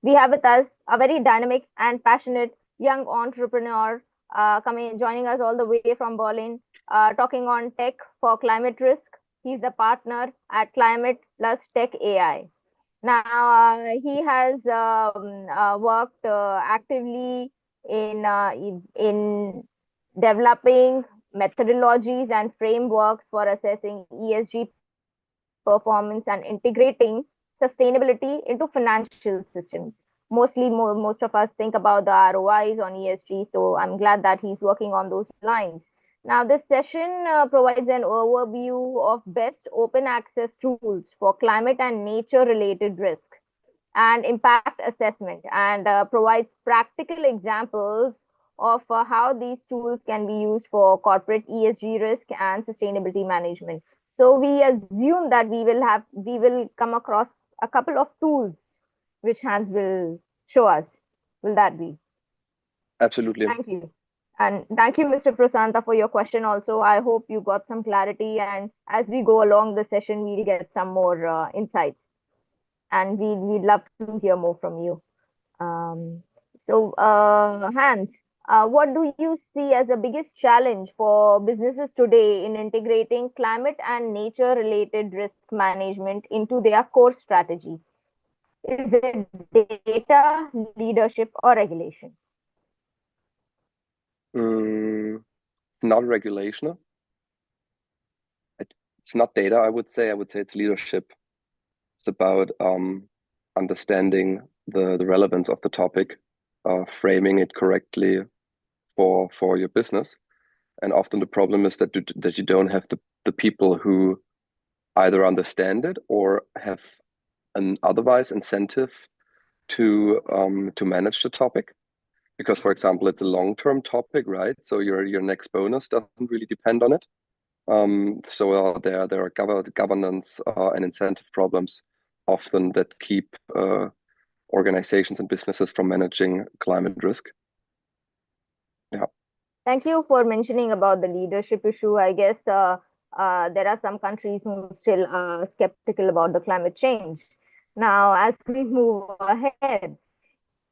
We have with us a very dynamic and passionate young entrepreneur joining us all the way from Berlin, talking on tech for climate risk. He's the partner at Climate Plus Tech AI. Now, he has worked actively in developing methodologies and frameworks for assessing ESG performance and integrating sustainability into financial systems. Most of us think about the ROIs on ESG, so I'm glad that he's working on those lines. Now, this session provides an overview of best open access tools for climate and nature related risk and impact assessment, and provides practical examples of how these tools can be used for corporate ESG risk and sustainability management. So we assume that we will come across a couple of tools which Hans will show us. Will that be? Absolutely. Thank you. And thank you, Mr. Prasanta, for your question also. I hope you got some clarity, and as we go along the session, we'll get some more insights. And we'd love to hear more from you. Hans, what do you see as the biggest challenge for businesses today in integrating climate and nature-related risk management into their core strategy? Is it data, leadership, or regulation? Not regulation. It's not data, I would say. I would say it's leadership. It's about understanding the relevance of the topic, framing it correctly for your business. And often the problem is that you don't have the people who either understand it or have an otherwise incentive to manage the topic. Because, for example, it's a long-term topic, right? So your next bonus doesn't really depend on it. So there are governance and incentive problems often that keep organizations and businesses from managing climate risk. Yeah. Thank you for mentioning about the leadership issue. I guess there are some countries who still are skeptical about the climate change. Now, as we move ahead,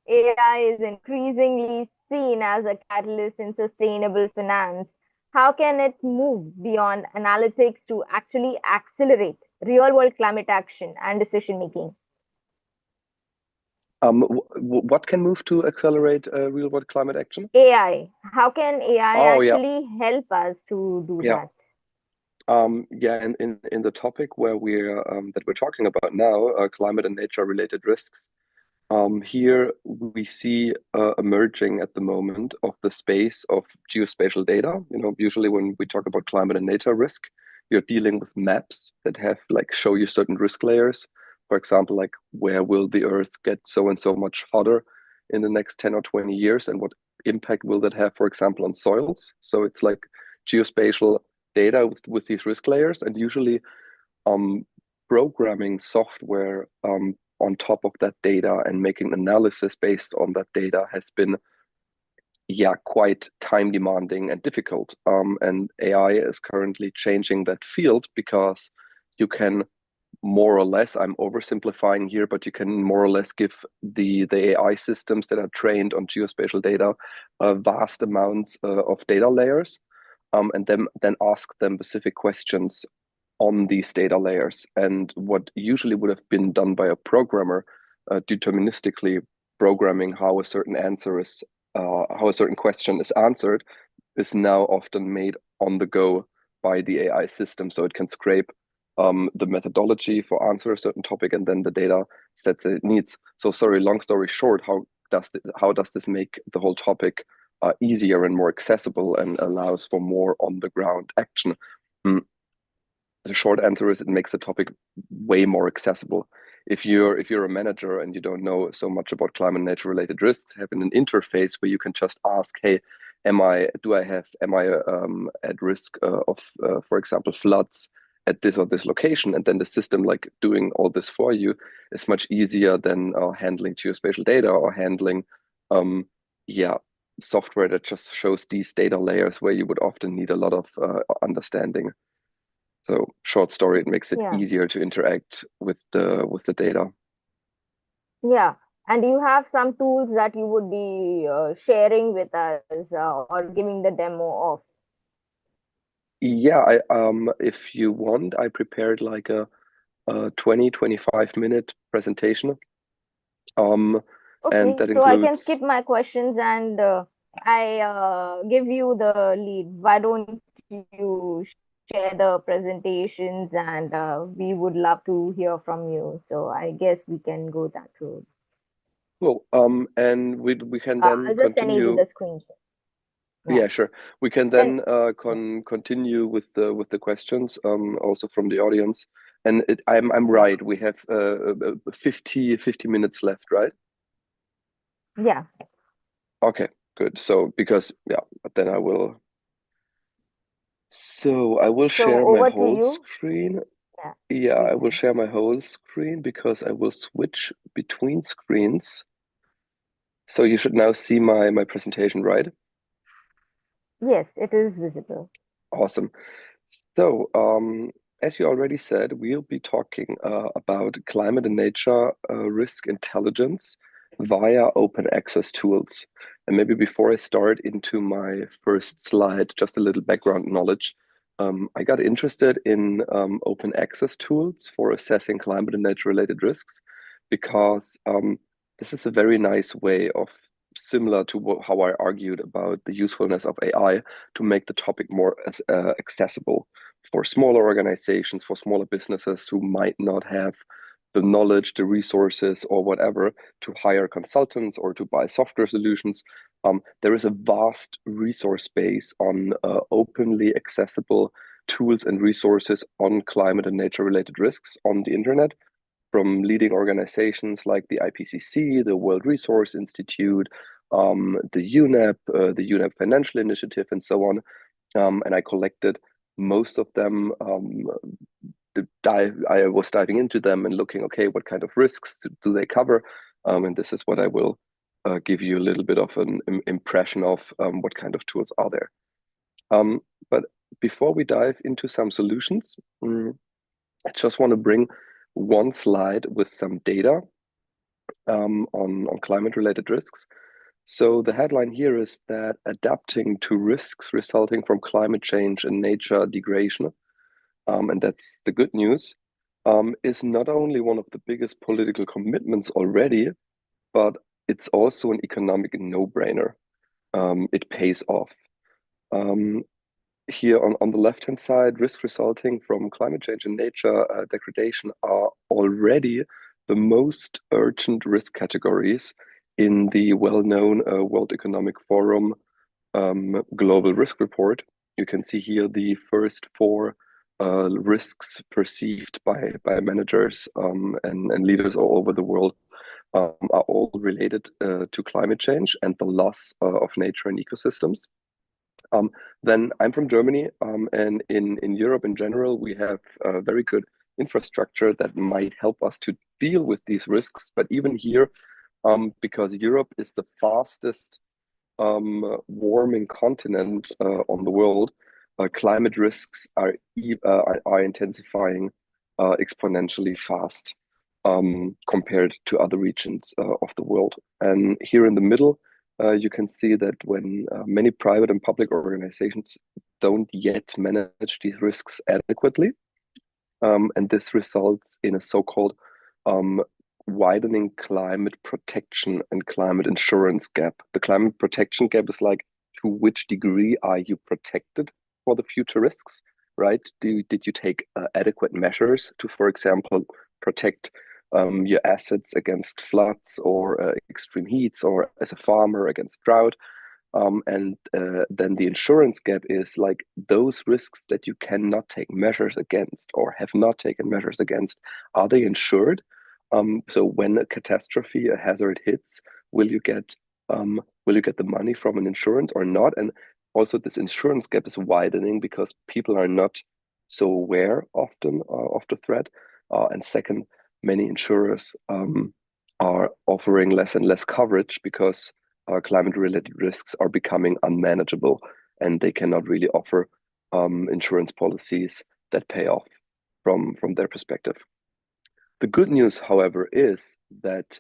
AI is increasingly seen as a catalyst in sustainable finance. How can it move beyond analytics to actually accelerate real-world climate action and decision making? What can move to accelerate real-world climate action? AI. How can AI actually help us to do that? In the topic where we're talking about now, climate and nature-related risks. Here we see emerging at the moment of the space of geospatial data. Usually when we talk about climate and nature risk, you're dealing with maps that have show you certain risk layers. For example, like where will the Earth get so and so much hotter in the next 10 or 20 years, and what impact will that have, for example, on soils? So it's like geospatial data with these risk layers, and usually programming software on top of that data and making analysis based on that data has been quite time demanding and difficult. And AI is currently changing that field because you can more or less, I'm oversimplifying here, but you can more or less give the AI systems that are trained on geospatial data vast amounts of data layers, and then ask them specific questions on these data layers. And what usually would have been done by a programmer, deterministically programming how a certain question is answered, is now often made on the go by the AI system. So it can scrape the methodology for answer a certain topic and then the data sets that it needs. So sorry, long story short, how does this make the whole topic easier and more accessible and allows for more on the ground action? The short answer is it makes the topic way more accessible. If you're a manager and you don't know so much about climate and nature related risks, having an interface where you can just ask, hey, am I at risk of for example floods at this or this location, and then the system doing all this for you is much easier than handling geospatial data or handling software that just shows these data layers where you would often need a lot of understanding. So short story, it makes it easier to interact with the data. Yeah. And do you have some tools that you would be sharing with us or giving the demo of? Yeah, if you want, I prepared like a 20-25 minute presentation. Um, and Okay, that so I can skip includes, my questions and I give you the lead. Why don't you share the presentations and we would love to hear from you. So I guess we can go that route. well, and we can then I'll just send you continue. the screenshot. Yeah. Yeah, sure. We can Then then continue with the questions also from the audience. And I'm yeah. right. We have 50 minutes left, right? Yeah. Okay, good. So because yeah, then I will. So I will So share my over to whole you. screen. Yeah. Yeah, You I will can. share my whole screen because I will switch between screens. So you should now see my presentation, right? Yes, it is visible. Awesome. So, as you already said, we'll be talking about climate and nature risk intelligence via open access tools. And maybe before I start into my first slide, just a little background knowledge. I got interested in open access tools for assessing climate and nature related risks because this is a very nice way of similar to how I argued about the usefulness of AI to make the topic more accessible for smaller organizations, for smaller businesses who might not have the knowledge, the resources, or whatever to hire consultants or to buy software solutions. There is a vast resource base on openly accessible tools and resources on climate and nature related risks on the internet from leading organizations like the IPCC, the World Resource Institute, the UNEP Financial Initiative, and so on. And I collected most of them. I was diving into them and looking, okay, what kind of risks do they cover? And this is what I will give you a little bit of an impression of what kind of tools are there. But before we dive into some solutions, I just want to bring one slide with some data on climate related risks. So the headline here is that adapting to risks resulting from climate change and nature degradation, and that's the good news, is not only one of the biggest political commitments already, but it's also an economic no-brainer. It pays off. Um, Here on the left-hand side, risks resulting from climate change and nature degradation are already the most urgent risk categories in the well-known World Economic Forum Global Risk Report. You can see here the first four risks perceived by managers and leaders all over the world are all related to climate change and the loss of nature and ecosystems. Then I'm from Germany, and in Europe in general, we have a very good infrastructure that might help us to deal with these risks. But even here, because Europe is the fastest warming continent on the world, climate risks are intensifying exponentially fast compared to other regions of the world. And here in the middle, you can see that when many private and public organizations don't yet manage these risks adequately, and this results in a so-called um, widening climate protection and climate insurance gap. The climate protection gap is like, to which degree are you protected for the future risks, right? Did you take adequate measures to, for example, protect your assets against floods or extreme heats, or as a farmer against drought? And then the insurance gap is like those risks that you cannot take measures against or have not taken measures against. Are they insured? So when a catastrophe, a hazard hits, will you get the money from an insurance or not? And also, this insurance gap is widening because people are not so aware often of the threat. And second, many insurers are offering less and less coverage because climate related risks are becoming unmanageable and they cannot really offer insurance policies that pay off from their perspective. The good news, however, is that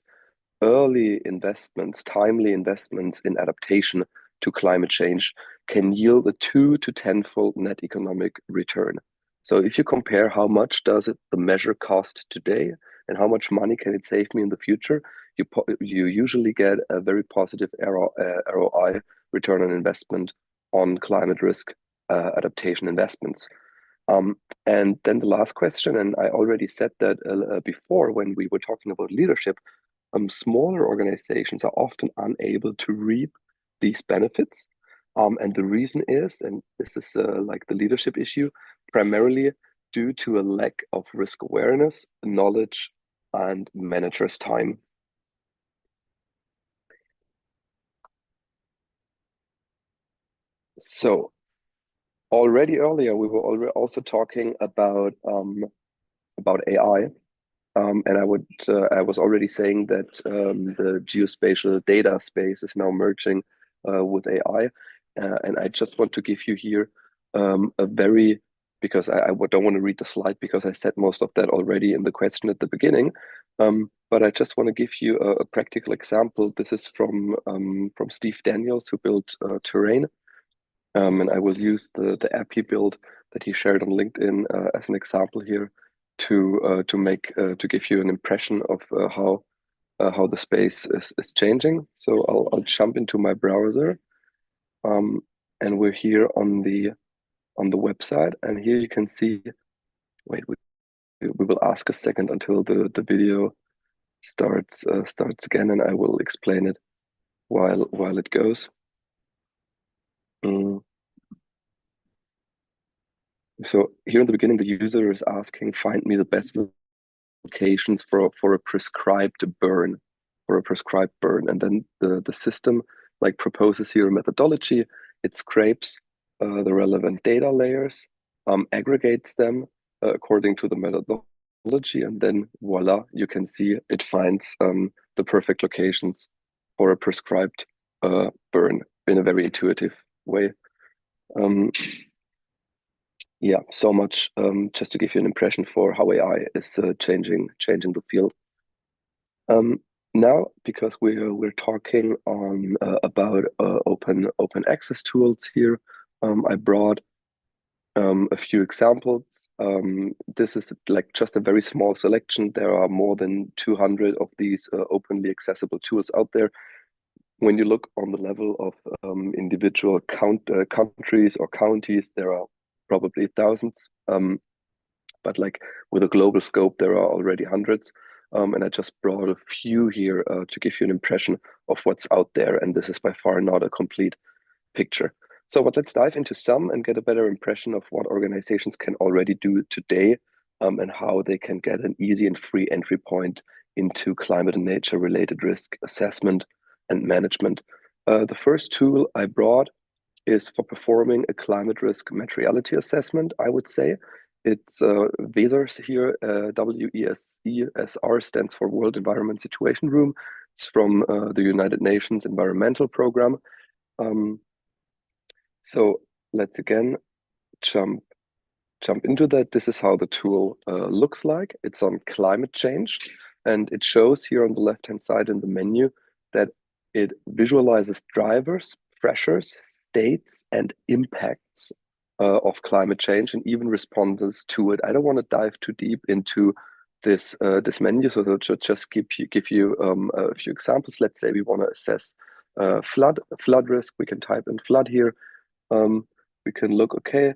early investments, timely investments in adaptation to climate change can yield a 2 to 10-fold net economic return. So if you compare how much does the measure cost today and how much money can it save me in the future, you usually get a very positive ROI, return on investment, on climate risk adaptation investments. And then the last question, and I already said that before when we were talking about leadership, smaller organizations are often unable to reap these benefits. And the reason is, and this is like the leadership issue, primarily due to a lack of risk awareness, knowledge, and managers' time. So already earlier, we were already also talking about AI. And I was already saying that the geospatial data space is now merging with AI. And I just want to give you here because I don't want to read the slide because I said most of that already in the question at the beginning. But I just want to give you a practical example. This is from Steve Daniels, who built Terrain. And I will use the app he built that he shared on LinkedIn as an example here to give you an impression of how the space is changing. So I'll jump into my browser, and we're here on the website, and here you can see. Wait, we will ask a second until the video starts again, and I will explain it while it goes. So here in the beginning, the user is asking, find me the best locations for a prescribed burn, and then the system like proposes here a methodology. It scrapes the relevant data layers, aggregates them according to the methodology, and then voila, you can see it finds the perfect locations for a prescribed burn in a very intuitive way. Yeah, so much just to give you an impression for how AI is changing the field. Now, because we're talking on about open access tools here, I brought a few examples. This is like just a very small selection. There are more than 200 of these openly accessible tools out there. When you look on the level of individual countries or counties, there are probably thousands. But like with a global scope, there are already hundreds. And I just brought a few here to give you an impression of what's out there. And this is by far not a complete picture. So, but let's dive into some and get a better impression of what organizations can already do today and how they can get an easy and free entry point into climate and nature related risk assessment and management. The first tool I brought is for performing a climate risk materiality assessment, I would say. It's WESR here, WESR stands for World Environment Situation Room. It's from the United Nations Environmental Program. So let's again jump into that. This is how the tool looks like. It's on climate change, and it shows here on the left-hand side in the menu that it visualizes drivers, pressures, states, and impacts of climate change, and even responses to it. I don't want to dive too deep into this menu, so I'll just give you a few examples. Let's say we want to assess flood risk. We can type in flood here. We can look, okay,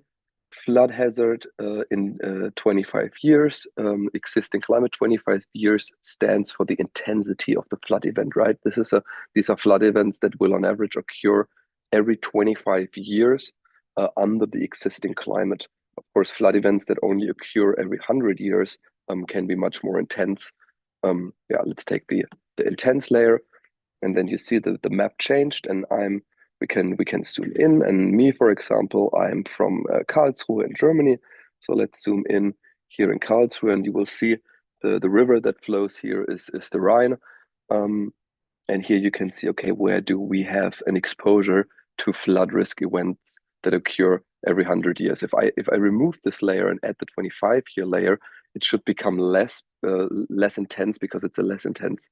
flood hazard in 25 years, existing climate 25 years stands for the intensity of the flood event, right? These are flood events that will on average occur every 25 years under the existing climate. Of course, flood events that only occur every 100 years can be much more intense. Yeah, let's take the intense layer, and then you see the map changed, and we can zoom in. And me, for example, I'm from Karlsruhe in Germany. So let's zoom in here in Karlsruhe, and you will see the river that flows here is the Rhine. And here you can see, okay, where do we have an exposure to flood risk events that occur every 100 years? If I remove this layer and add the 25-year layer, it should become less intense because it's a less intense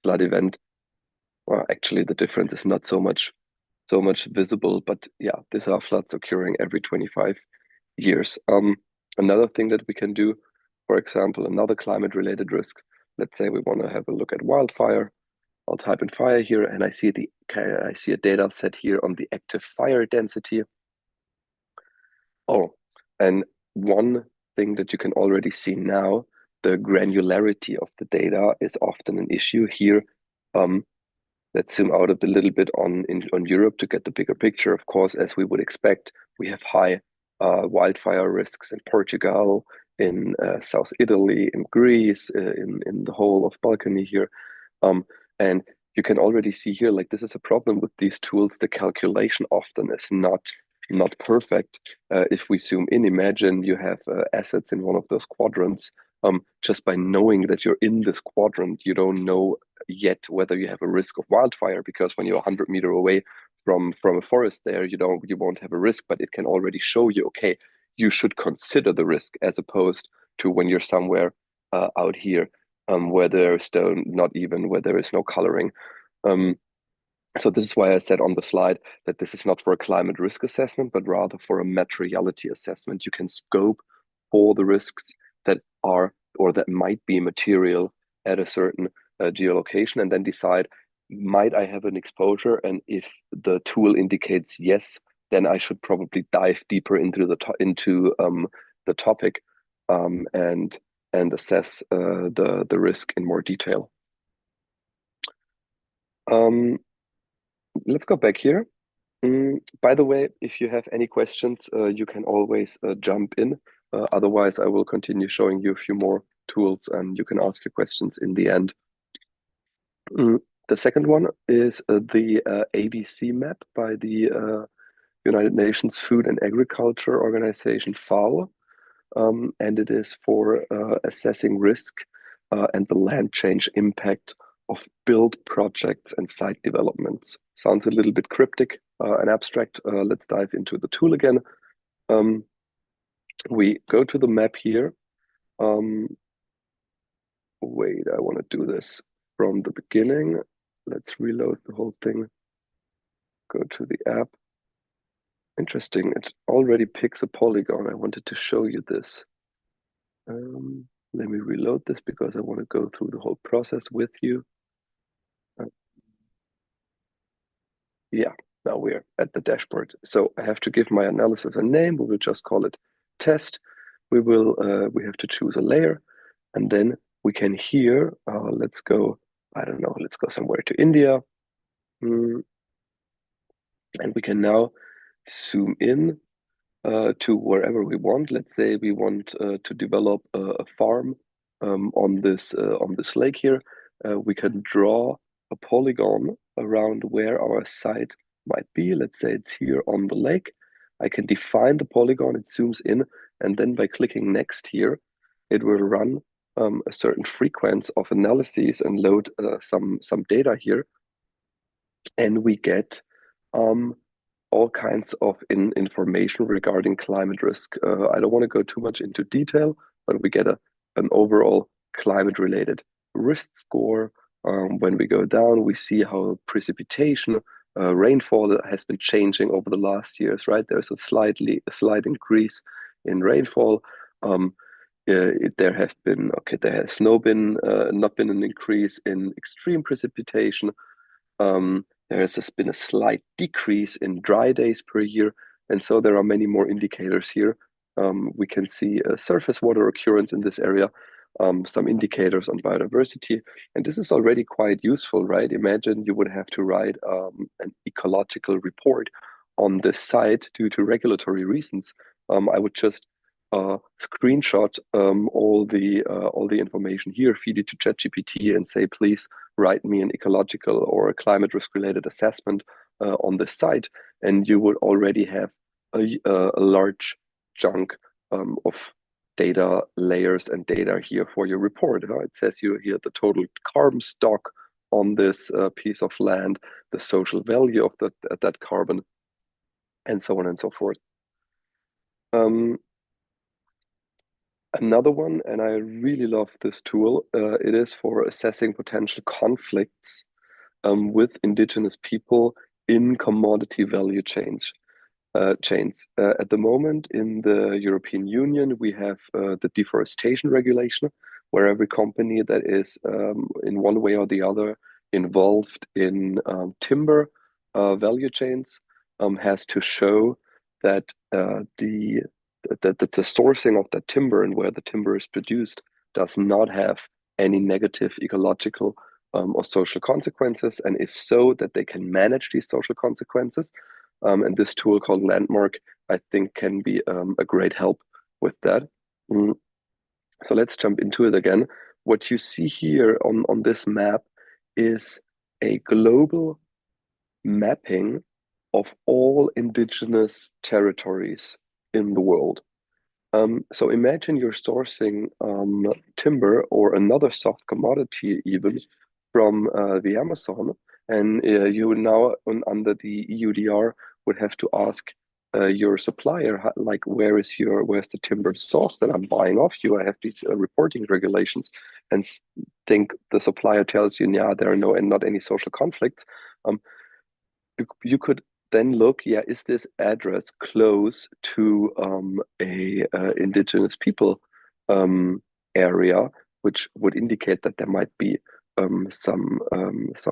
flood event. Well, actually, the difference is not so much visible, but yeah, these are floods occurring every 25 years. Another thing that we can do, for example, another climate-related risk. Let's say we want to have a look at wildfire. I'll type in fire here, and I see a data set here on the active fire density. Oh, and one thing that you can already see now, the granularity of the data is often an issue here. Let's zoom out a little bit on Europe to get the bigger picture. Of course, as we would expect, we have high wildfire risks in Portugal, in South Italy, in Greece, in the whole of Balkany here. And you can already see here, like, this is a problem with these tools. The calculation often is not perfect. If we zoom in, imagine you have assets in one of those quadrants. Just by knowing that you're in this quadrant, you don't know yet whether you have a risk of wildfire, because when you're 100 meters away from a forest there, you won't have a risk, but it can already show you, okay, you should consider the risk, as opposed to when you're somewhere out here where there's where there is no coloring. So this is why I said on the slide that this is not for a climate risk assessment, but rather for a materiality assessment. You can scope for the risks that are or that might be material at a certain geolocation, and then decide, might I have an exposure? And if the tool indicates yes, then I should probably dive deeper into the topic and assess the risk in more detail. Let's go back here. By the way, if you have any questions, you can always jump in. Otherwise, I will continue showing you a few more tools, and you can ask your questions in the end. The second one is the ABC map by the United Nations Food and Agriculture Organization, FAO. And it is for assessing risk and the land change impact of build projects and site developments. Sounds a little bit cryptic and abstract. Let's dive into the tool again. We go to the map here. Wait, I want to do this from the beginning. Let's reload the whole thing. Go to the app. Interesting, it already picks a polygon. I wanted to show you this. Let me reload this because I want to go through the whole process with you. Yeah, now we're at the dashboard. So I have to give my analysis a name. We will just call it test. We have to choose a layer, and then we can here, let's go, I don't know, let's go somewhere to India. And we can now zoom in to wherever we want. Let's say we want to develop a farm on this lake here. We can draw a polygon around where our site might be. Let's say it's here on the lake. I can define the polygon, it zooms in, and then by clicking next here, it will run a certain frequency of analyses and load some data here. And we get all kinds of information regarding climate risk. I don't want to go too much into detail, but we get an overall climate-related risk score. When we go down, we see how precipitation, rainfall has been changing over the last years, right? There's a slight increase in rainfall. There has not been an increase in extreme precipitation. There has been a slight decrease in dry days per year, and so there are many more indicators here. We can see surface water occurrence in this area, some indicators on biodiversity, and this is already quite useful, right? Imagine you would have to write an ecological report on this site due to regulatory reasons. I would just screenshot all the information here, feed it to ChatGPT, and say, please write me an ecological or a climate risk related assessment on this site, and you would already have a large chunk of data layers and data here for your report. It says you here the total carbon stock on this piece of land, the social value of that carbon, and so on and so forth. Another one, and I really love this tool, it is for assessing potential conflicts with indigenous people in commodity value chains. At the moment, in the European Union, we have the deforestation regulation, where every company that is in one way or the other involved in timber value chains has to show that the sourcing of that timber and where the timber is produced does not have any negative ecological or social consequences, and if so, that they can manage these social consequences. And this tool called Landmark, I think, can be a great help with that. Mm. So let's jump into it again. What you see here on this map is a global mapping of all indigenous territories in the world. So imagine you're sourcing timber or another soft commodity even from the Amazon, and you now under the EUDR would have to ask your supplier, like, where's the timber source that I'm buying off you? I have these reporting regulations, and think the supplier tells you, yeah, there are no and not any social conflicts. You could then look, yeah, is this address close to a indigenous people area, which would indicate that there might be some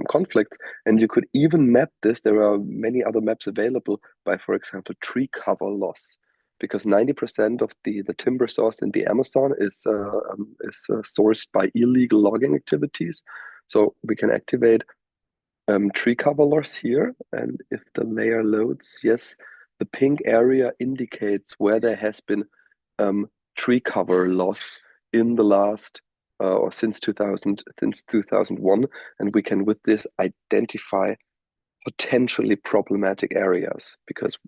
conflicts. And you could even map this. There are many other maps available by, for example, tree cover loss, because 90% of the timber source in the Amazon is sourced by illegal logging activities. So we can activate tree cover loss here, and if the layer loads, yes, the pink area indicates where there has been tree cover loss in the last or since 2001, and we can with this identify potentially problematic areas, because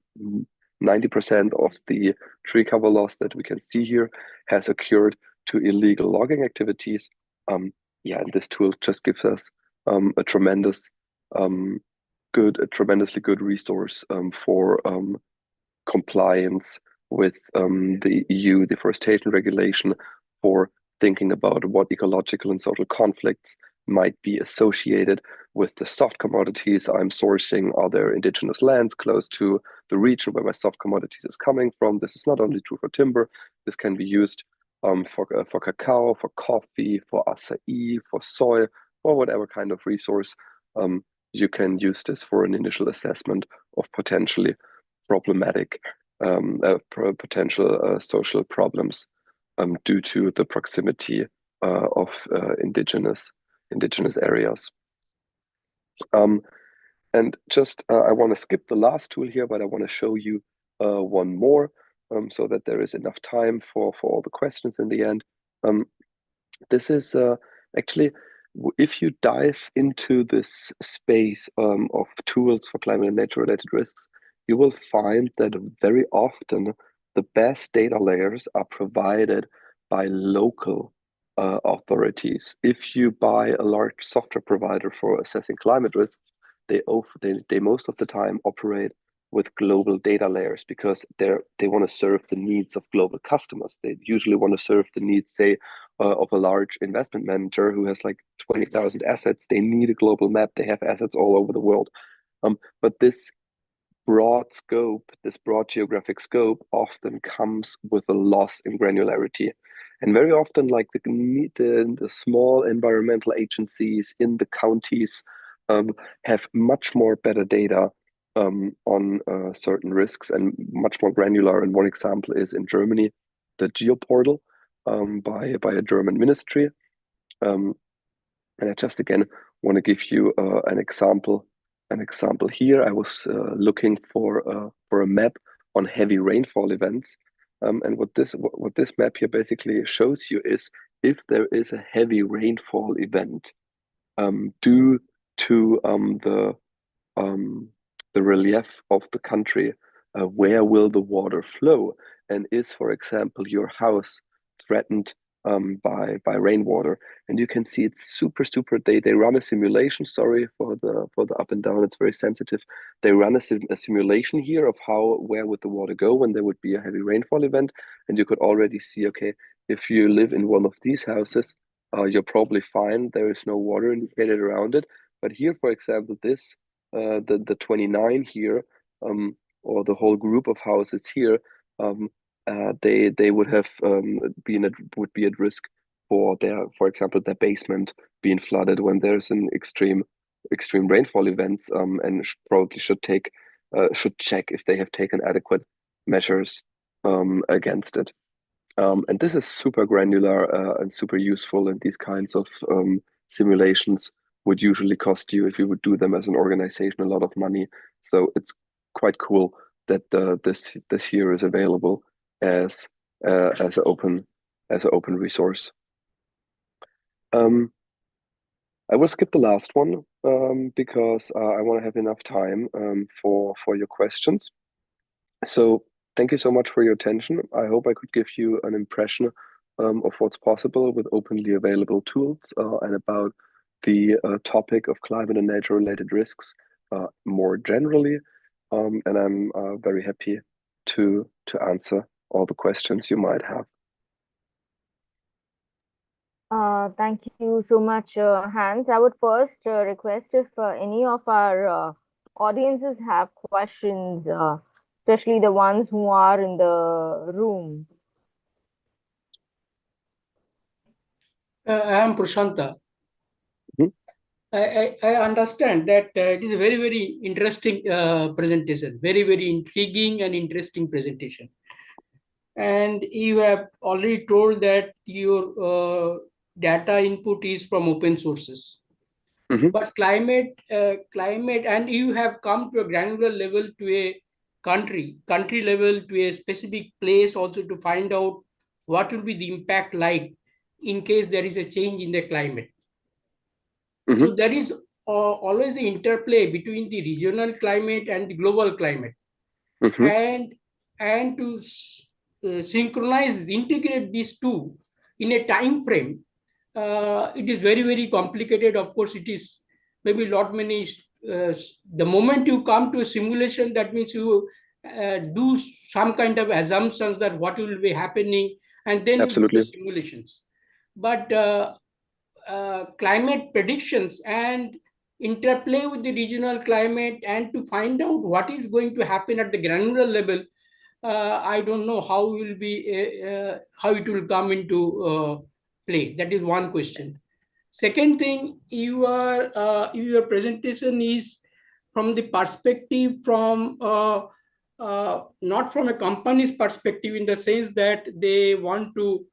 90% of the tree cover loss that we can see here has occurred to illegal logging activities. Yeah, and this tool just gives us a tremendously good resource for compliance with the EU deforestation regulation, for thinking about what ecological and social conflicts might be associated with the soft commodities I'm sourcing. Are there indigenous lands close to the region where my soft commodities is coming from? This is not only true for timber. This can be used for cacao, for coffee, for acai, for soy, or whatever kind of resource. You can use this for an initial assessment of potentially problematic potential social problems due to the proximity of indigenous areas. And just I want to skip the last tool here, but I want to show you one more so that there is enough time for all the questions in the end. This is actually, if you dive into this space of tools for climate and nature related risks, you will find that very often the best data layers are provided by local authorities. If you buy a large software provider for assessing climate risks, they most of the time operate with global data layers, because they want to serve the needs of global customers. They usually want to serve the needs, say, of a large investment manager who has like 20,000 assets. They need a global map. They have assets all over the world. But this broad geographic scope often comes with a loss in granularity. And very often, like the small environmental agencies in the counties have much more better data on certain risks and much more granular. And one example is in Germany, the GeoPortal by a German ministry. And I just again want to give you an example. An example here. I was looking for a map on heavy rainfall events, and what this map here basically shows you is, if there is a heavy rainfall event due to the relief of the country, where will the water flow? And is, for example, your house threatened by rainwater? And you can see it's super. They run a simulation. Sorry for the up and down. It's very sensitive. They run a simulation here of where would the water go when there would be a heavy rainfall event, and you could already see, okay, if you live in one of these houses, you're probably fine. There is no water indicated around it. But here, for example, this the 29 here, or the whole group of houses here, they would have would be at risk for for example, their basement being flooded when there's an extreme rainfall events, and probably should check if they have taken adequate measures against it. And this is super granular and super useful, and these kinds of simulations would usually cost you, if you would do them as an organization, a lot of money. So it's quite cool that this here is available as as an open resource. I will skip the last one because I want to have enough time for your questions. So thank you so much for your attention. I hope I could give you an impression of what's possible with openly available tools and about the topic of climate and nature-related risks more generally. And I'm very happy to answer all the questions you might have. Thank you so much, Hans. I would first request if any of our audiences have questions, especially the ones who are in the room. I am Prashanta. Mhm. I understand that it is a very, very interesting presentation, very, very intriguing and interesting presentation. And you have already told that your data input is from open sources. Mhm. But climate, and you have come to a granular level to a country level to a specific place also to find out what will be the impact like in case there is a change in the climate. Mhm. So there is always the interplay between the regional climate and the global climate, Mhm. and to synchronize, integrate these two in a time frame. It is very, very complicated. Of course, it is maybe lot many. The moment you come to a simulation, that means you do some kind of assumptions that what will be happening, and then you do the Absolutely. simulations. But climate predictions and interplay with the regional climate and to find out what is going to happen at the granular level, I don't know how it will come into play. That is one question. Second thing, your presentation is from the perspective from not from a company's perspective, in the sense that they want to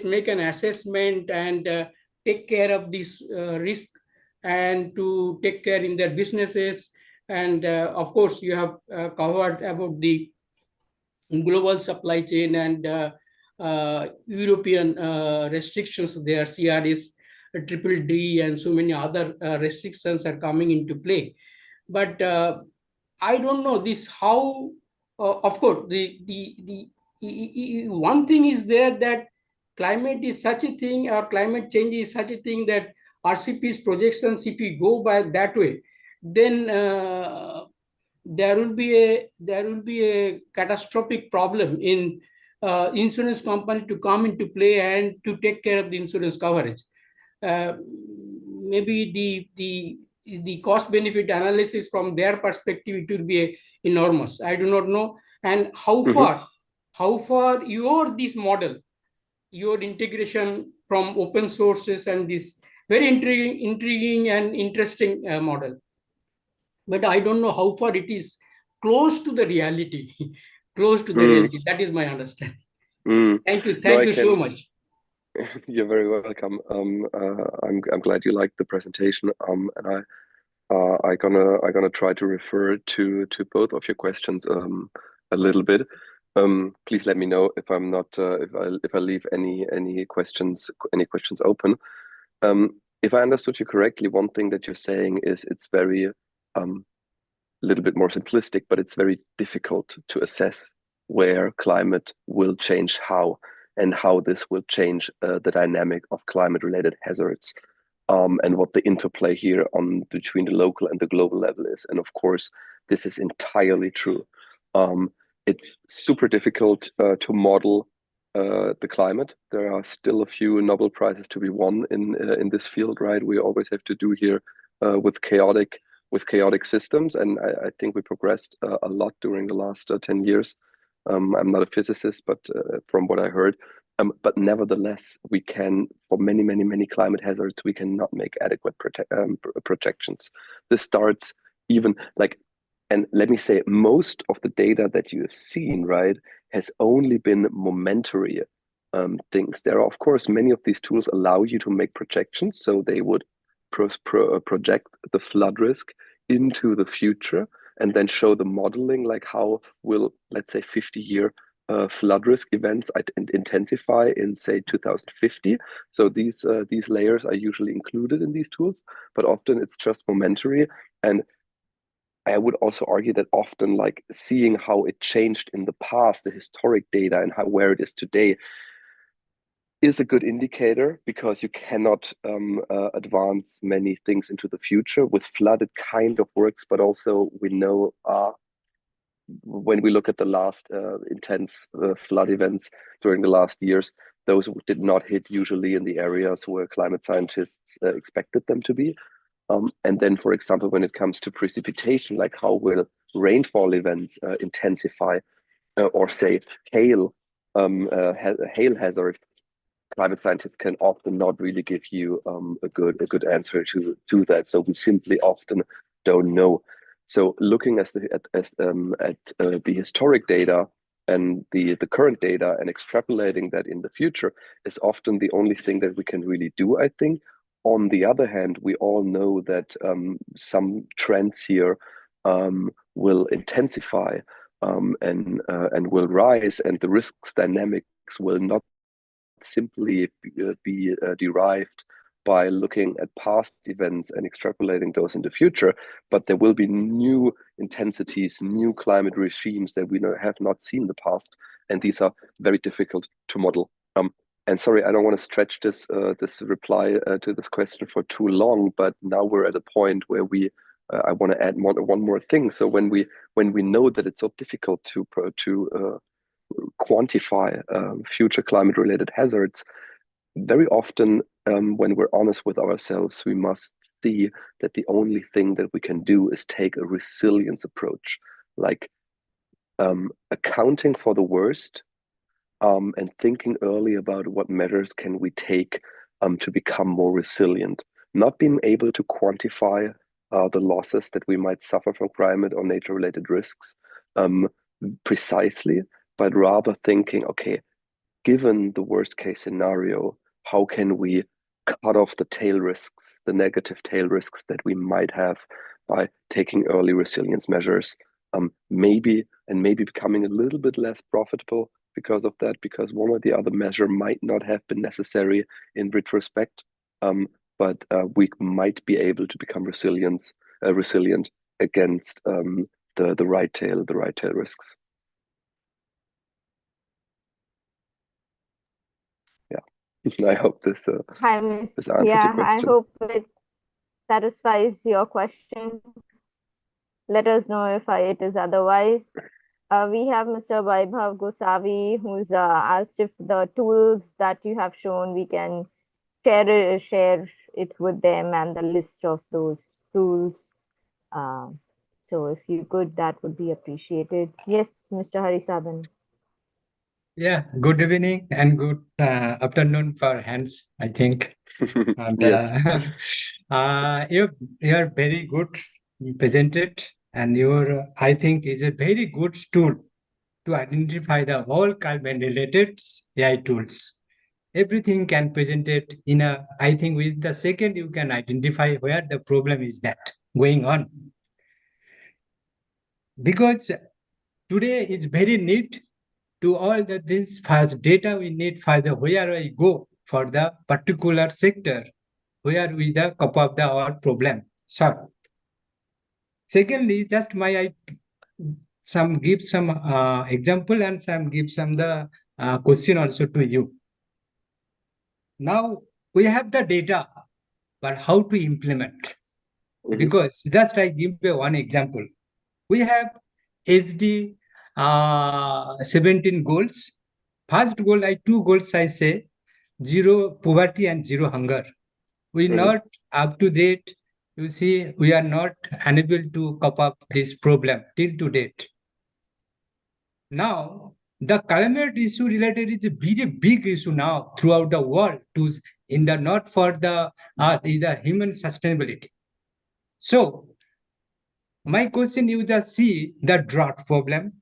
make an assessment and take care of this risk and to take care in their businesses. And of course, you have covered about the global supply chain and European restrictions there, CRS, triple D, and so many other restrictions are coming into play. But I don't know this how. Of course, the one thing is there, that climate is such a thing, or climate change is such a thing, that RCP's projections, if we go by that way, then there will be a catastrophic problem in insurance company to come into play and to take care of the insurance coverage. Maybe the cost benefit analysis from their perspective, it will be enormous. I do not know. And Mhm. how far your this model, your integration from open sources, and this very intriguing and interesting model, but I don't know how far it is close to the reality. Close to the Mm. reality. That is my understanding. Mm. Thank you. No, Thank I you so can. much. You're very welcome. I'm glad you liked the presentation. And I gonna try to refer to both of your questions a little bit. Please let me know if I'm not if I leave any questions open. If I understood you correctly, one thing that you're saying is it's very a little bit more simplistic, but it's very difficult to assess where climate will change how, and how this will change the dynamic of climate-related hazards, and what the interplay here on between the local and the global level is. And of course, this is entirely true. It's super difficult to model the climate. There are still a few Nobel Prizes to be won in this field, right? We always have to do here with chaotic systems, and I think we progressed a lot during the last 10 years. I'm not a physicist, but from what I heard, but nevertheless, we can, for many climate hazards, we cannot make adequate projections. This starts even like, and let me say, most of the data that you have seen, right, has only been momentary things. There are, of course, many of these tools allow you to make projections, so they would project the flood risk into the future and then show the modeling, like how will, let's say, 50-year flood risk events intensify in, say, 2050. So these layers are usually included in these tools, but often it's just momentary. And I would also argue that often, like, seeing how it changed in the past, the historic data, and where it is today, is a good indicator, because you cannot advance many things into the future. With flood, it kind of works, but also we know when we look at the last intense flood events during the last years, those did not hit usually in the areas where climate scientists expected them to be. And then, for example, when it comes to precipitation, like how will rainfall events intensify, or say hail hazard, climate scientists can often not really give you a good answer to that. So we simply often don't know. So looking at the historic data and the current data and extrapolating that in the future is often the only thing that we can really do, I think. On the other hand, we all know that some trends here will intensify and will rise, and the risks dynamics will not simply be derived by looking at past events and extrapolating those in the future, but there will be new intensities, new climate regimes that we have not seen in the past, and these are very difficult to model. And sorry, I don't want to stretch this reply to this question for too long, but now we're at a point where I want to add one more thing. So when we know that it's so difficult to quantify future climate-related hazards, very often when we're honest with ourselves, we must see that the only thing that we can do is take a resilience approach, like accounting for the worst and thinking early about what measures can we take to become more resilient. Not being able to quantify the losses that we might suffer from climate or nature-related risks precisely, but rather thinking, okay, given the worst case scenario, how can we cut off the tail risks, the negative tail risks that we might have by taking early resilience measures, maybe becoming a little bit less profitable because of that, because one or the other measure might not have been necessary in retrospect, but we might be able to become resilient against the right tail risks. I hope this answered your question. I hope it satisfies your question. Let us know if it is otherwise. We have Mr. Vaibhav Gosavi, who's asked if the tools that you have shown, we can share it with them and the list of those tools. So if you could, that would be appreciated. Yes, Mr. Harisaban. Yeah, good evening and good afternoon for Hans, I think. And Yes. you're very good presented, and I think is a very good tool to identify the all climate-related AI tools. Everything can present it I think with the second you can identify where the problem is that going on. Because today is very neat to all this first data we need for the where I go for the particular sector where we the cup of our problem. So secondly, just give some example and some give some the question also to you. Now we have the data, but how to implement? Because just I give you one example. We have SD 17 goals, first goal, two goals I say, zero poverty and zero hunger. We not up to date. You see, we are not unable to cope up this problem till to date. Now, the climate issue related is a very big issue now throughout the world, to in the not for the is the human sustainability. So, my question, you just see the drought problem,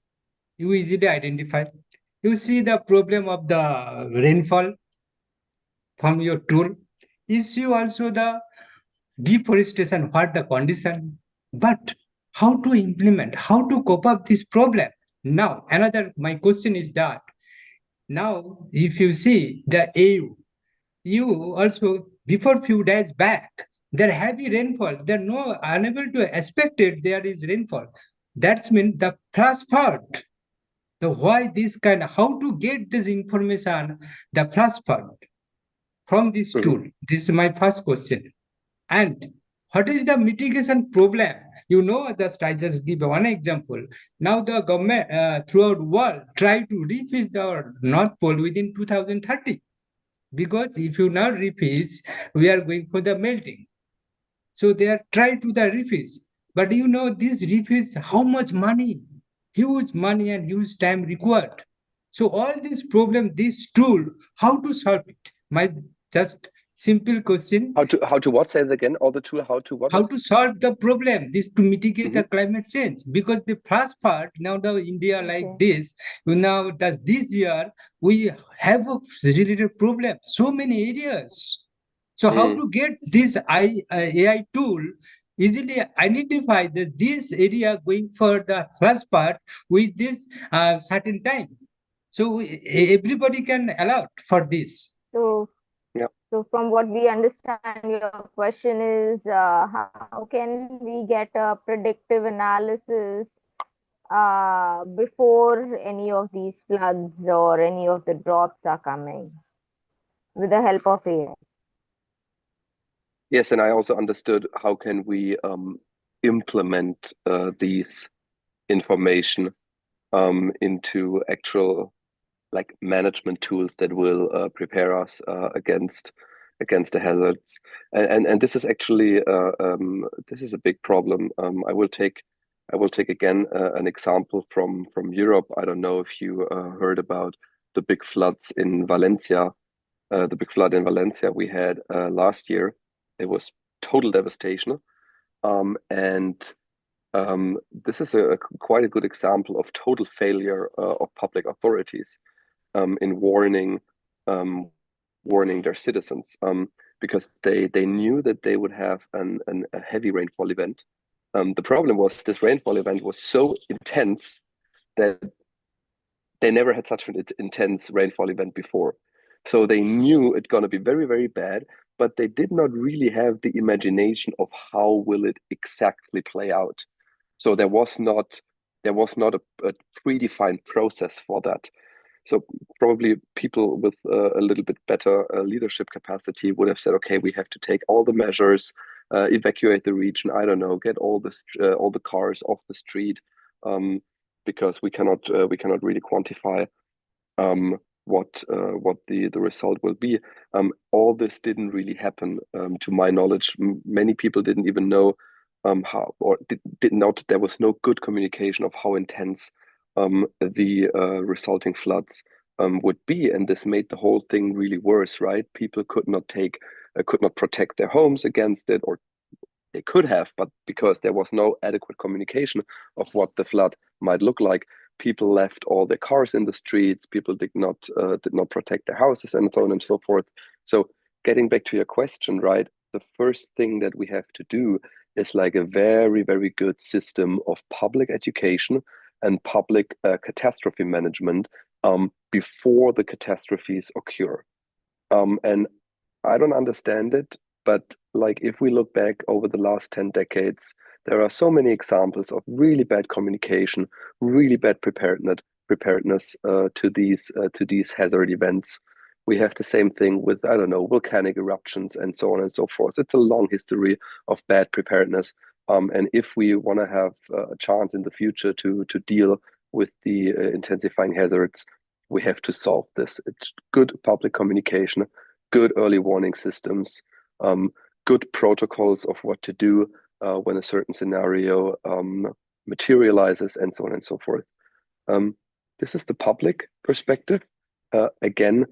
you easily identify. You see the problem of the rainfall from your tool. Issue also the deforestation, what the condition, but how to implement, how to cope up this problem. Now, another my question is that now if you see the AU, you also before few days back, there heavy rainfall. They're no unable to expect it. There is rainfall. That's mean the flash flood. The why this kind of how to get this information, the flash flood from this tool. This is my first question. And what is the mitigation problem? You know, I just give one example. Now the government throughout world try to refreeze the North Pole within 2030. Because if you now refreeze, we are going for the melting. So they are trying to the refreeze. But you know, this refreeze, how much money? Huge money and huge time required. So all this problem, this tool, how to solve it? My just simple question. How to what? Say it again. All the tool. How to what? How to solve the problem? This to mitigate the climate change. Because the first part now the India like this. Now that this year we have a related problem. So many areas. So how to get this AI tool easily identify that this area going for the first part with this certain time. So everybody can allow for this. So, so from what we understand, your question is how can we get a predictive analysis before any of these floods or any of the droughts are coming with the help of AI? Yes, and I also understood how can we implement these information into actual like management tools that will prepare us against the hazards. And this is actually this is a big problem. I will take again an example from Europe. I don't know if you heard about the big floods in Valencia. The big flood in Valencia we had last year. It was total devastation. This is quite a good example of total failure of public authorities in warning their citizens, because they knew that they would have a heavy rainfall event. The problem was this rainfall event was so intense that they never had such an intense rainfall event before. So they knew it's going to be very, very bad, but they did not really have the imagination of how will it exactly play out. So there was not a predefined process for that. So probably people with a little bit better leadership capacity would have said, okay, we have to take all the measures, evacuate the region. I don't know, get all the cars off the street, because we cannot really quantify what the result will be. All this didn't really happen, to my knowledge. Many people didn't even know how, or did not. There was no good communication of how intense the resulting floods would be, and this made the whole thing really worse. Right? People could not protect their homes against it, or they could have, but because there was no adequate communication of what the flood might look like, people left all their cars in the streets. People did not protect their houses, and so on and so forth. So, getting back to your question, right? The first thing that we have to do is like a very, very good system of public education and public catastrophe management before the catastrophes occur. And I don't understand it, but like if we look back over the last 10 decades, there are so many examples of really bad communication, really bad preparedness to these hazard events. We have the same thing with, I don't know, volcanic eruptions and so on and so forth. It's a long history of bad preparedness. And if we want to have a chance in the future to deal with the intensifying hazards, we have to solve this. It's good public communication, good early warning systems, good protocols of what to do when a certain scenario materializes, and so on and so forth. This is the public perspective. Again,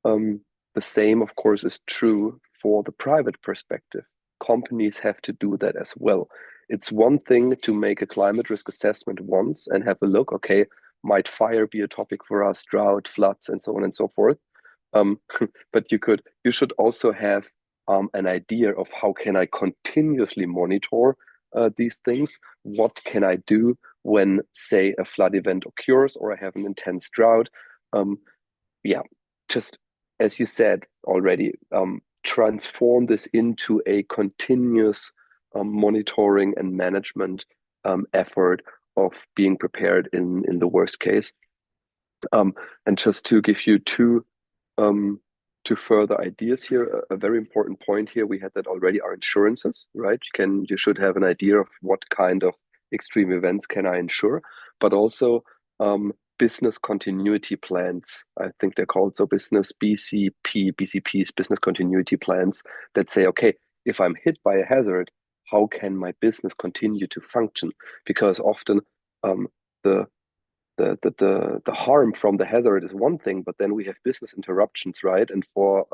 the same, of course, is true for the private perspective. Companies have to do that as well. It's one thing to make a climate risk assessment once and have a look, okay, might fire be a topic for us, drought, floods, and so on and so forth. But you should also have an idea of how can I continuously monitor these things? What can I do when, say, a flood event occurs or I have an intense drought? Yeah, just as you said already, transform this into a continuous monitoring and management effort of being prepared in the worst case. And just to give you two further ideas here, a very important point here, we had that already, are insurances, right? You should have an idea of what kind of extreme events can I insure, but also business continuity plans, I think they're called, so business BCPs, business continuity plans, that say, okay, if I'm hit by a hazard, how can my business continue to function? Because often the harm from the hazard is one thing, but then we have business interruptions, right? And for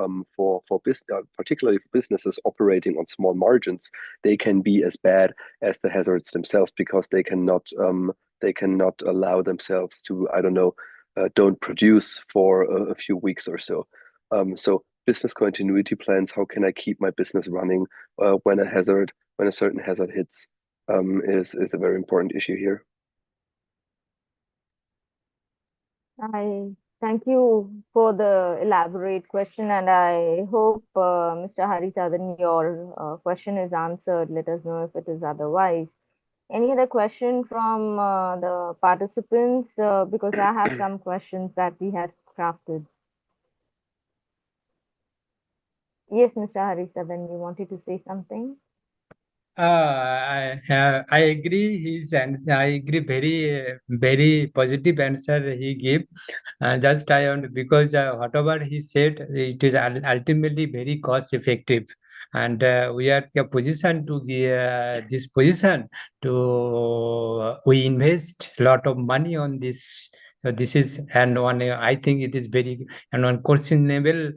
business, particularly for businesses operating on small margins, they can be as bad as the hazards themselves, because they cannot allow themselves to, I don't know, don't produce for a few weeks or so. So business continuity plans, how can I keep my business running when a certain hazard hits, is a very important issue here. I thank you for the elaborate question, and I hope, Mr. Haricharan, your question is answered. Let us know if it is otherwise. Any other question from the participants? Because I have some questions that we had crafted. Yes, Mr. Haricharan, you wanted to say something? I agree his answer. I agree, very positive answer he gave. Just I want, because whatever he said, it is ultimately very cost effective, and we are in a position to this position to we invest a lot of money on this. So this is, and one, I think it is very, and one questionable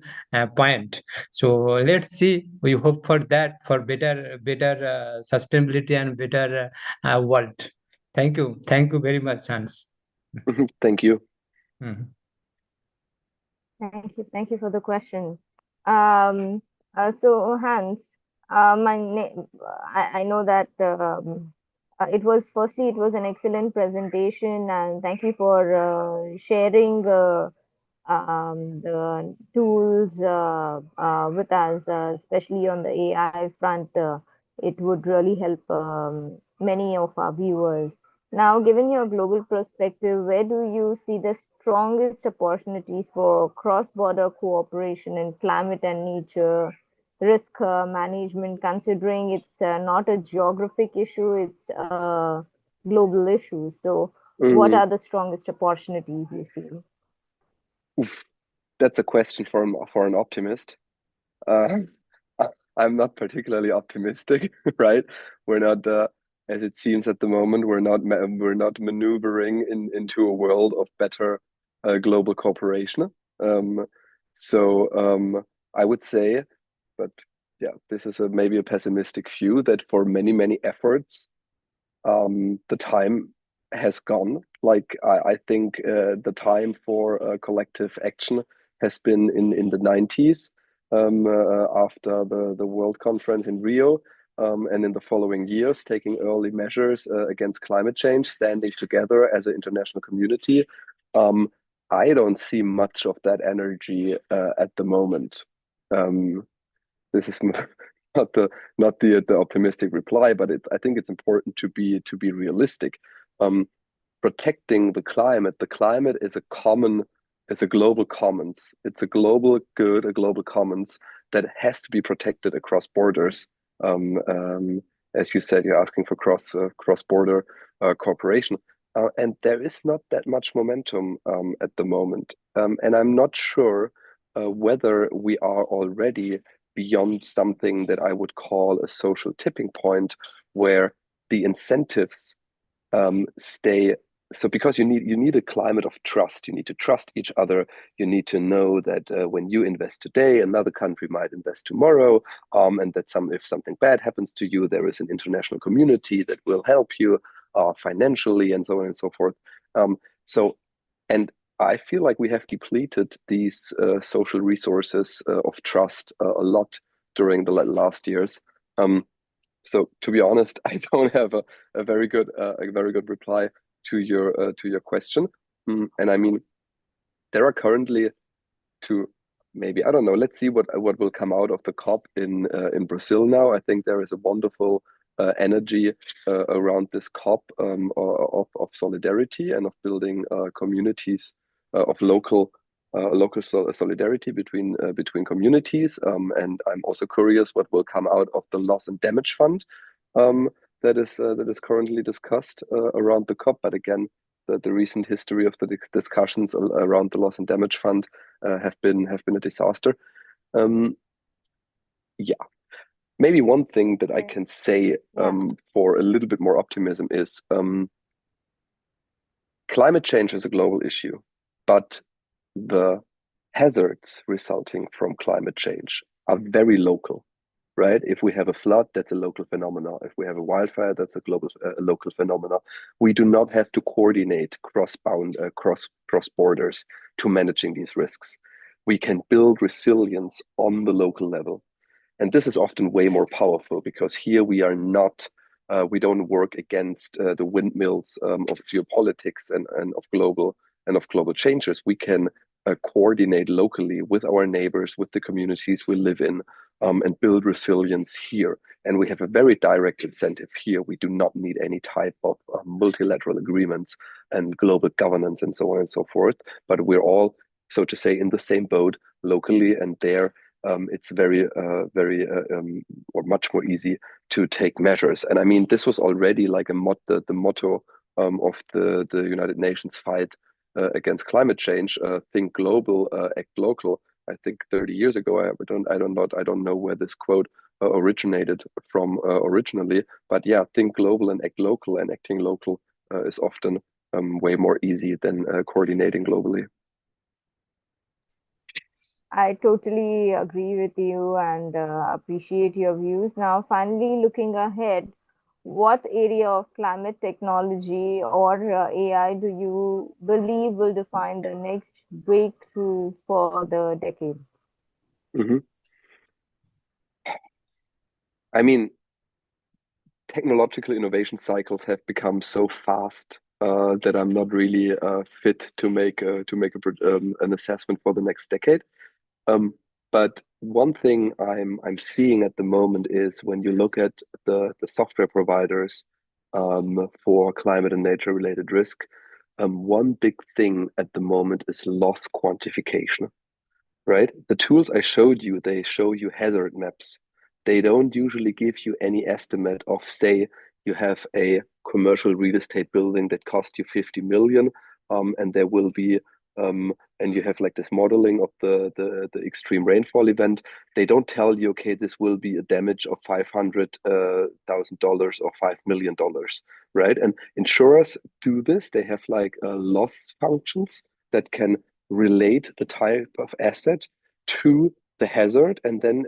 point. So let's see. We hope for that, for better sustainability and better world. Thank you very much, Hans. Thank you. Mhm. Thank you for the question. So Hans, I know that it was an excellent presentation, and thank you for sharing the tools with us, especially on the AI front. It would really help many of our viewers. Now, given your global perspective, where do you see the strongest opportunities for cross-border cooperation in climate and nature risk management, considering it's not a geographic issue, it's a global issue? So, what are the strongest opportunities you feel? Oof, that's a question for an optimist. I'm not particularly optimistic, right? We're not, as it seems at the moment, we're not maneuvering into a world of better global cooperation. So I would say, but yeah, this is maybe a pessimistic view, that for many efforts, the time has gone. Like I think the time for collective action has been in the 90s, after the World Conference in Rio, and in the following years, taking early measures against climate change, standing together as an international community. I don't see much of that energy at the moment. This is not the optimistic reply, but I think it's important to be realistic. Protecting the climate is a global commons. It's a global good, a global commons that has to be protected across borders. As you said, you're asking for cross-border cooperation. And there is not that much momentum at the moment. And I'm not sure whether we are already beyond something that I would call a social tipping point, where the incentives stay. So because you need a climate of trust, you need to trust each other. You need to know that when you invest today, another country might invest tomorrow, and that if something bad happens to you, there is an international community that will help you financially, and so on and so forth. And I feel like we have depleted these social resources of trust a lot during the last years. So to be honest, I don't have a very good reply to your question. And I mean, there are currently maybe, I don't know. Let's see what will come out of the COP in Brazil now. I think there is a wonderful energy around this COP of solidarity and of building communities of local solidarity between communities. And I'm also curious what will come out of the loss and damage fund that is currently discussed around the COP. But again, the recent history of the discussions around the loss and damage fund have been a disaster. Yeah, maybe one thing that I can say for a little bit more optimism is climate change is a global issue, but the hazards resulting from climate change are very local, right? If we have a flood, that's a local phenomenon. If we have a wildfire, that's a local phenomenon. We do not have to coordinate cross borders to managing these risks. We can build resilience on the local level. And this is often way more powerful, because here we are not, we don't work against the windmills of geopolitics and of global changes. We can coordinate locally with our neighbors, with the communities we live in, and build resilience here. And we have a very direct incentive here. We do not need any type of multilateral agreements and global governance and so on and so forth. But we're all, so to say, in the same boat locally, and there it's very or much more easy to take measures. And I mean, this was already like the motto of the United Nations fight against climate change. Think global, act local. I think 30 years ago. I don't know where this quote originated from originally, but yeah, think global and act local. And acting local is often way more easy than coordinating globally. I totally agree with you and appreciate your views. Now, finally, looking ahead, what area of climate technology or AI do you believe will define the next breakthrough for the decade? I mean, technological innovation cycles have become so fast that I'm not really fit to make an assessment for the next decade. But one thing I'm seeing at the moment is, when you look at the software providers for climate and nature related risk, one big thing at the moment is loss quantification, right? The tools I showed you, they show you hazard maps. They don't usually give you any estimate of, say, you have a commercial real estate building that cost you 50 million, and there will be and you have like this modeling of the extreme rainfall event. They don't tell you, okay, this will be a damage of $500,000 or $5 million, right? And insurers do this. They have like loss functions that can relate the type of asset to the hazard, and then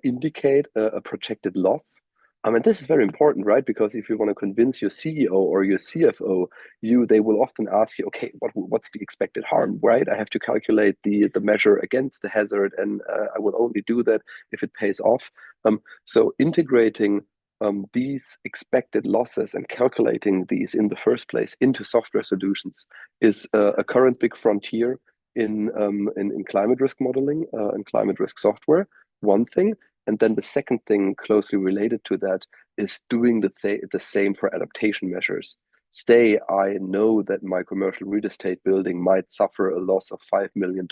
indicate a projected loss. And this is very important, right? Because if you want to convince your CEO or your CFO, they will often ask you, okay, what's the expected harm, right? I have to calculate the measure against the hazard, and I will only do that if it pays off. So integrating these expected losses and calculating these in the first place into software solutions is a current big frontier in climate risk modeling and climate risk software. One thing. And then the second thing closely related to that is doing the same for adaptation measures. Say I know that my commercial real estate building might suffer a loss of $5 million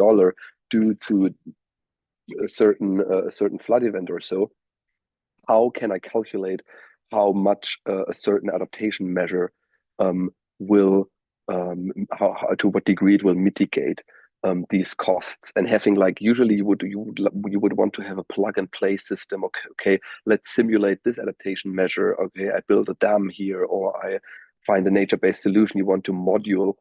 due to a certain flood event or so. How can I calculate how much a certain adaptation measure will to what degree it will mitigate these costs. And having like, usually you would want to have a plug and play system. Okay, let's simulate this adaptation measure. Okay, I build a dam here, or I find a nature-based solution. You want to module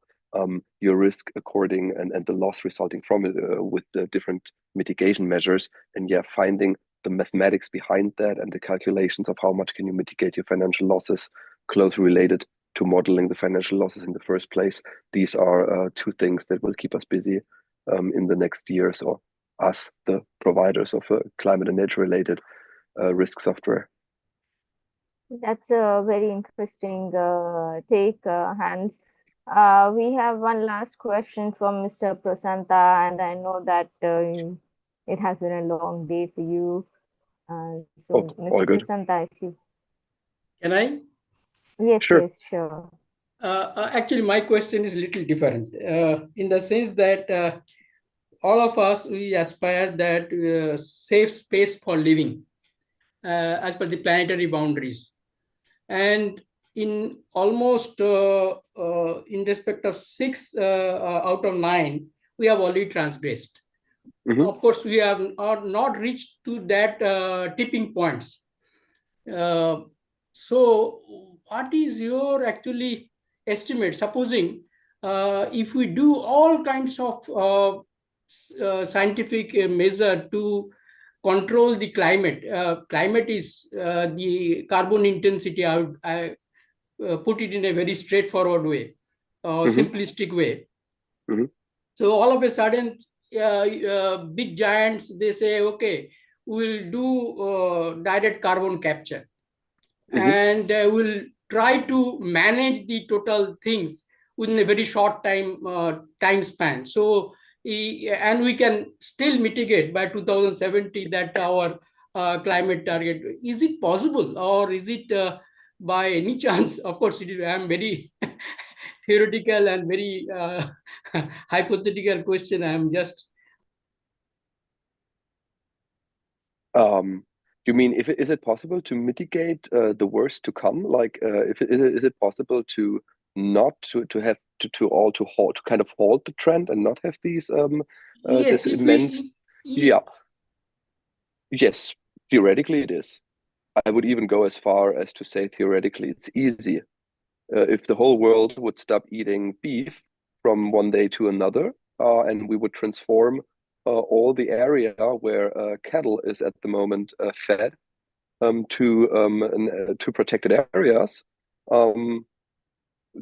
your risk according and the loss resulting from it with the different mitigation measures. And yeah, finding the mathematics behind that and the calculations of how much can you mitigate your financial losses closely related to modeling the financial losses in the first place. These are two things that will keep us busy in the next years, or us, the providers of climate and nature related risk software. That's a very interesting take, Hans. We have one last question from Mr. Prasanta, and I know that it has been a long day for you. So, all Mr. good. Prasanta, if you... Can I? Yes, Sure. yes, sure. Actually, my question is a little different in the sense that all of us, we aspire that safe space for living as per the planetary boundaries. And in almost in respect of 6 out of 9, we have already transgressed. Mhm. Of course, we have not reached to that tipping points. So what is your actually estimate, supposing if we do all kinds of scientific measure to control the climate. Climate is the carbon intensity. I put it in a very straightforward way, simplistic way. So all of a sudden, big giants, they say, okay, we'll do direct carbon capture, and we'll try to manage the total things within a very short time span. So, and we can still mitigate by 2070 that our climate target. Is it possible, or is it by any chance? Of course, I'm very theoretical and very hypothetical question. I'm just. You mean, is it possible to mitigate the worst to come? Like, is it possible to not to kind of halt the trend and not have these Yes, this immense yes, theoretically it is. I would even go as far as to say theoretically it's easy. If the whole world would stop eating beef from one day to another, and we would transform all the area where cattle is at the moment fed to protected areas,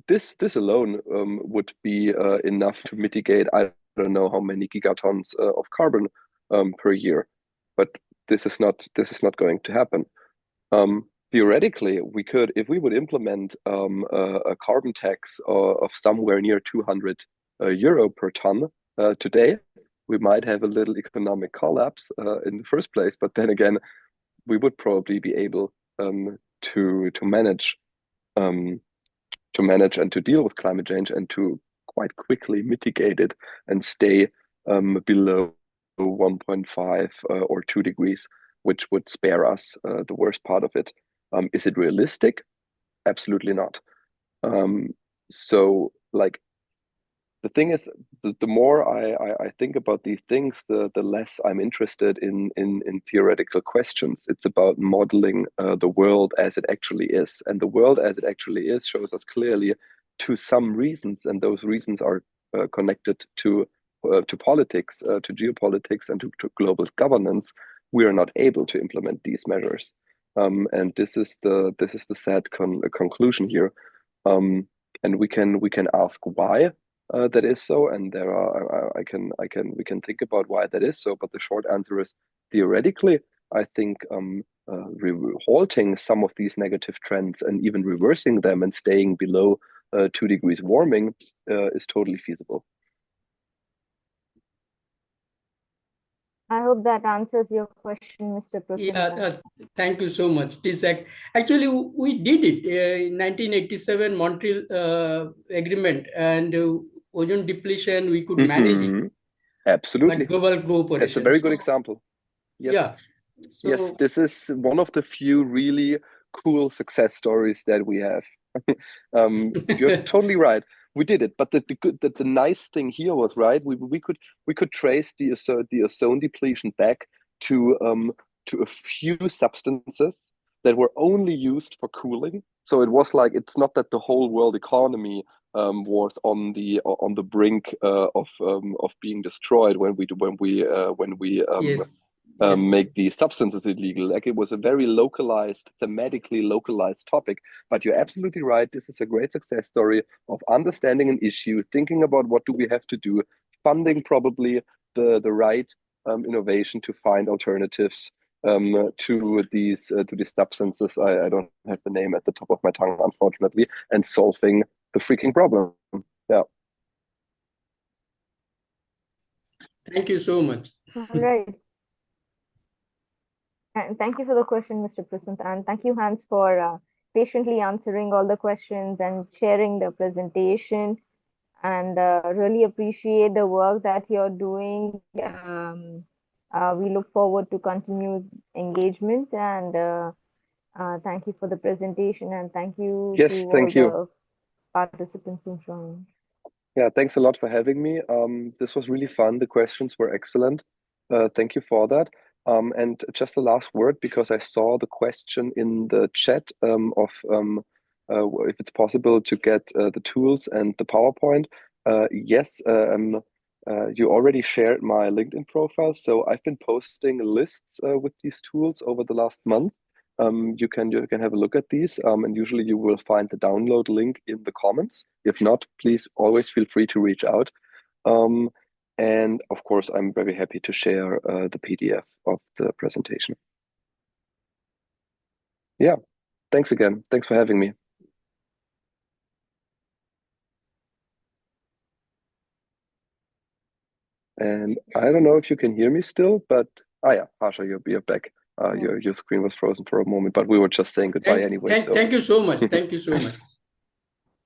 this alone would be enough to mitigate, I don't know how many gigatons of carbon per year, but this is not going to happen. Theoretically, we could, if we would implement a carbon tax of somewhere near 200 euro per ton today, we might have a little economic collapse in the first place. But then again, we would probably be able to manage and to deal with climate change and to quite quickly mitigate it and stay below 1.5 or 2 degrees, which would spare us the worst part of it. Is it realistic? Absolutely not. So, like, the thing is, the more I think about these things, the less I'm interested in theoretical questions. It's about modeling the world as it actually is, and the world as it actually is shows us clearly to some reasons, and those reasons are connected to politics, to geopolitics, and to global governance. We are not able to implement these measures. And this is the sad conclusion here, and we can ask why that is so, and there are we can think about why that is so. But the short answer is, theoretically, I think halting some of these negative trends and even reversing them and staying below 2 degrees warming is totally feasible. I hope that answers your question, Mr. Prasanta. Yeah, thank you so much. Actually, we did it in 1987 Montreal Agreement, and ozone depletion, we could manage it. Absolutely. Like global cooperation. That's a very good example. Yes. Yeah. So, yes, this is one of the few really cool success stories that we have. You're totally right. We did it, but the nice thing here was, right, we could trace the ozone depletion back to a few substances that were only used for cooling. So it was like, it's not that the whole world economy was on the brink of being destroyed when we Yes. make these substances illegal. Like, it was a very localized, thematically localized topic. But you're absolutely right. This is a great success story of understanding an issue, thinking about what do we have to do, funding probably the right innovation to find alternatives to these substances. I don't have the name at the top of my tongue, unfortunately, and solving the freaking problem. Yeah. Thank you so much. All right. And thank you for the question, Mr. Prasant, and thank you, Hans, for patiently answering all the questions and sharing the presentation. And really appreciate the work that you're doing. We look forward to continued engagement, and thank you for the presentation, and thank you Yes, to thank all you. the participants who joined. Yeah, thanks a lot for having me. This was really fun. The questions were excellent. Thank you for that. And just the last word, because I saw the question in the chat of if it's possible to get the tools and the PowerPoint. Yes, you already shared my LinkedIn profile, so I've been posting lists with these tools over the last month. You can have a look at these, and usually you will find the download link in the comments. If not, please always feel free to reach out. And of course, I'm very happy to share the PDF of the presentation. Yeah, thanks again. Thanks for having me. And I don't know if you can hear me still, but yeah, Harsha, you're back. Your screen was frozen for a moment, but we were just saying goodbye anyway. Thank you so much. Thank you so much.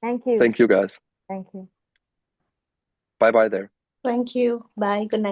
Thank you. Thank you, guys. Thank you. Bye-bye there. Thank you. Bye. Good night.